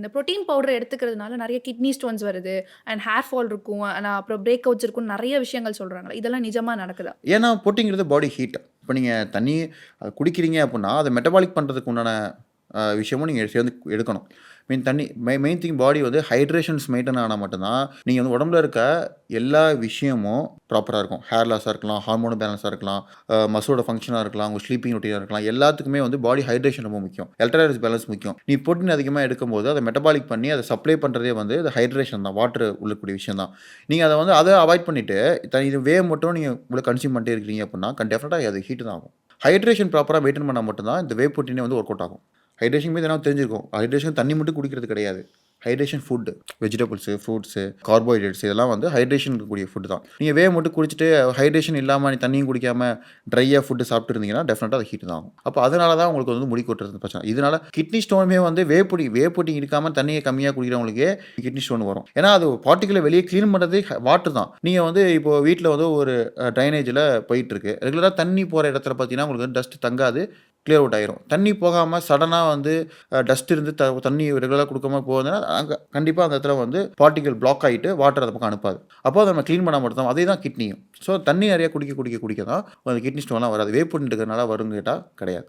இந்த protein powder எடுத்துக்கிறதுனால நெறைய kidney stones வருது. அண்ட் ஹேர் ஃபால் இருக்கும். அப்புறம் பிரேக் அவுட்ஸ் இருக்கும்னு நெறைய விஷயங்கள் சொல்றாங்கல்ல. இதெல்லாம் நிஜமா நடக்குதா? ஏன்னா புரோட்டீன்ங்கிறது பாடி ஹீட். இப்போ நீங்க தண்ணி குடிக்கிறீங்க அப்புட்னா, அத மெட்டபாலிக் பண்றதுக்கு உண்டான விஷயமும் நீங்க சேர்ந்து எடுக்கணும். தண்ணி மெயின் திங் பாடி வந்து ஹைட்ரேஷன்ஸ் மெயின்டெயின் ஆனா மட்டும் தான், நீங்க வந்து உடம்புல இருக்க எல்லா விஷயமும் ப்ராப்பரா இருக்கும். ஹேர் லாஸா இருக்கலாம், ஹார்மோன் பேலன்ஸா இருக்கலாம், மசிலோட ஃபங்ஷனா இருக்கலாம், உங்க ஸ்லீப்பிங் ரொட்டீனா இருக்கலாம். எல்லாத்துக்குமே வந்து பாடி ஹைட்ரேஷன் ரொம்ப முக்கியம். எலக்ட்ரோலைட்ஸ் பேலன்ஸ் முக்கியம். நீ புரோட்டீன் அதிகமா எடுக்கும்போது, அத மெட்டபாலிக் பண்ணி அத சப்ளை பண்றதே வந்து அது ஹைட்ரேஷன் தான். வாட்டர் உள்ள இருக்கக்கூடிய விஷயம் தான். நீங்க அத அவாய்ட் பண்ணிட்டு, இது மட்டும் நீங்க உள்ள கன்சியூம் பண்ணிட்டே இருக்கிறீங்க அப்புட்னா, டெஃபினட்டா அது ஹீட் தான் ஆகும். ஹைட்ரேஷன் ப்ராப்பரா மெயின்டெயின் பண்ணா மட்டும் தான் இந்த புரோட்டீனே வந்து வொர்க் அவுட் ஆகும். ஹைட்ரேஷன் மீது என்ன தெரிஞ்சிருக்கும். ஹைட்ரேஷன் தண்ணி மட்டும் குடிக்கிறது கிடையாது. Hydration food, vegetables, fruits, carbohydrates இதெல்லாம் வந்து ஹைட்ரேஷன் இருக்கக்கூடிய ஃபுட் தான். நீங்க மட்டும் குடிச்சிட்டு ஹைட்ரேஷன் இல்லாம நீ தண்ணியும் குடிக்காம ட்ரையா ஃபுட் சாப்பிட்டு இருந்தீங்கன்னா, டெஃபினட்டா அது ஹீட் தான் ஆகும். அப்போ அதனால தான் உங்களுக்கு வந்து முடி கொட்டுறது பிரச்சனை. இதனால கிட்னி ஸ்டோனுமே வந்து புரோட்டீன் இருக்காம தண்ணிய கம்மியா குடிக்கிறவங்களுக்கே கிட்னி ஸ்டோன் வரும். ஏன்னா அது பார்ட்டிகுலர் வெளியே கிளீன் பண்றதே வாட்டர் தான். நீங்க வந்து இப்போ வீட்ல வந்து ஒரு ட்ரைனேஜ்ல போயிட்டு இருக்கு. ரெகுலரா தண்ணி போற இடத்துல பார்த்தீங்கன்னா, உங்களுக்கு டஸ்ட் தங்காது. கிளியர் அவுட் ஆயிரும். தண்ணி போகாம சடனா வந்து டஸ்ட் இருந்து தண்ணி ரெகுலரா குடுக்காம போகுதுன்னா, அங்க கண்டிப்பா அந்த இடத்துல வந்து பார்ட்டிகிள் பிளாக் ஆயிட்டு வாட்டர் அந்த பக்கம் அனுப்பாது. அப்போ அத நம்ம கிளீன் பண்ணா மட்டும் தான். அதே தான் கிட்னியும். ஸோ தண்ணி நெறைய குடிக்க தான் அந்த கிட்னி ஸ்டோன்லாம் வராது. புரோட்டீன் இருக்கிறதுனால வரும்னு கேட்டா கிடையாது.